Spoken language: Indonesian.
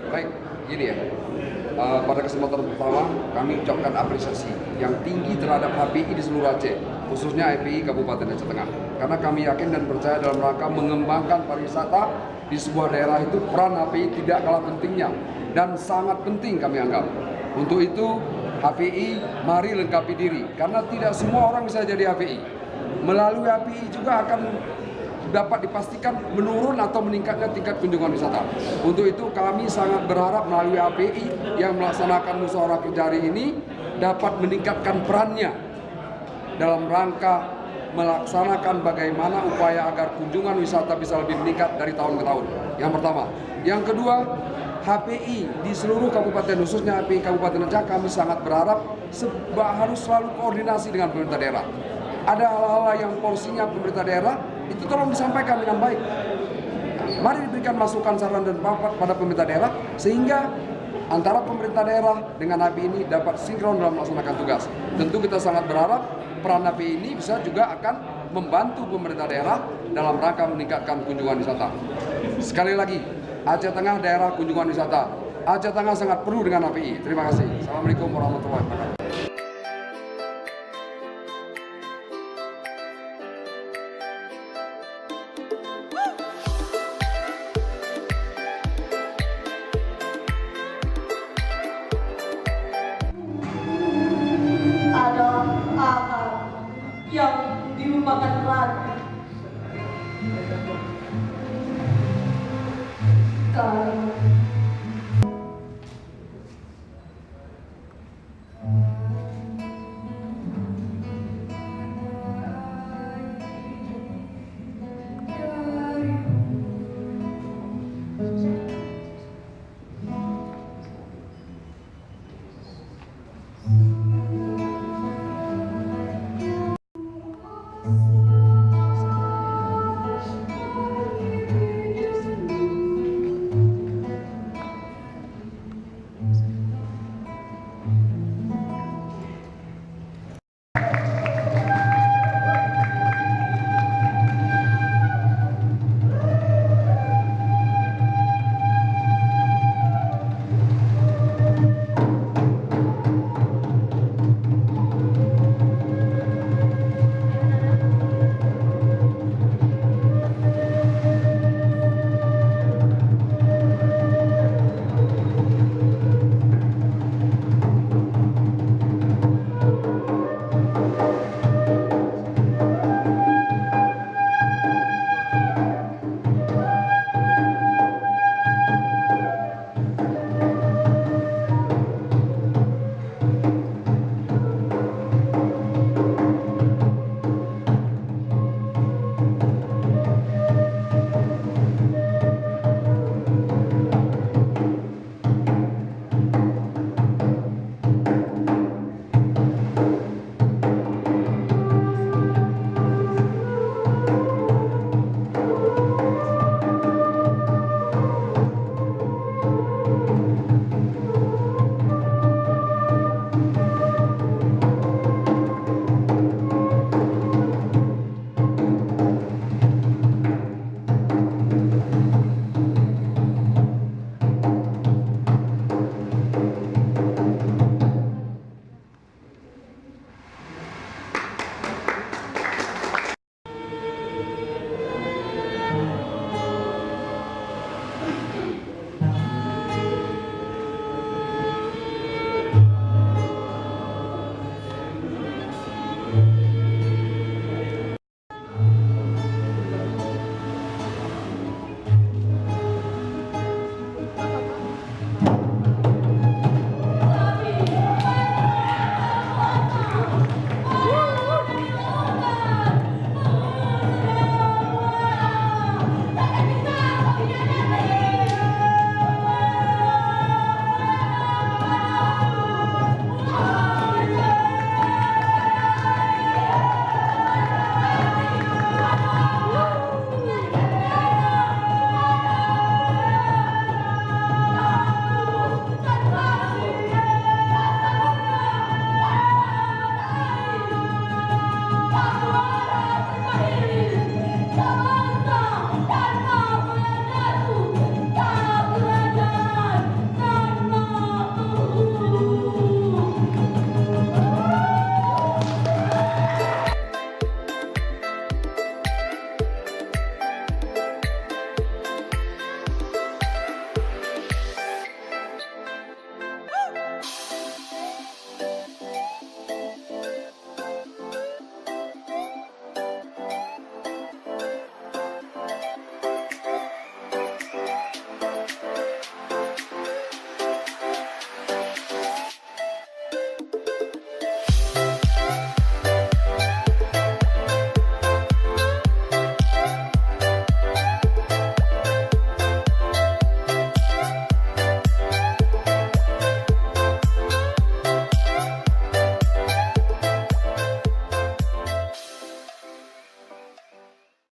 Baik, gini ya. Pada kesempatan pertama kami ucapkan apresiasi yang tinggi terhadap HPI di seluruh Aceh, khususnya HPI Kabupaten Aceh Tengah. Karena kami yakin dan percaya dalam rangka mengembangkan pariwisata di sebuah daerah itu peran HPI tidak kalah pentingnya dan sangat penting kami anggap. Untuk itu HPI mari lengkapi diri karena tidak semua orang bisa jadi HPI. Melalui HPI juga akan dapat dipastikan menurun atau meningkatnya tingkat kunjungan wisata. Untuk itu kami sangat berharap melalui API yang melaksanakan musyawarah kerja hari ini dapat meningkatkan perannya dalam rangka melaksanakan bagaimana upaya agar kunjungan wisata bisa lebih meningkat dari tahun ke tahun. Yang pertama. Yang kedua, HPI di seluruh kabupaten, khususnya HPI Kabupaten Aceh, kami sangat berharap harus selalu koordinasi dengan pemerintah daerah. Ada hal-hal yang porsinya pemerintah daerah itu tolong disampaikan dengan baik. Mari diberikan masukan, saran dan pendapat pada pemerintah daerah sehingga antara pemerintah daerah dengan HPI ini dapat sinkron dalam melaksanakan tugas. Tentu kita sangat berharap peran HPI ini bisa juga akan membantu pemerintah daerah dalam rangka meningkatkan kunjungan wisata. Sekali lagi, Aceh Tengah daerah kunjungan wisata. Aceh Tengah sangat perlu dengan HPI. Terima kasih. Assalamualaikum warahmatullahi wabarakatuh. Ada akal yang dilupakan lagi. Kalau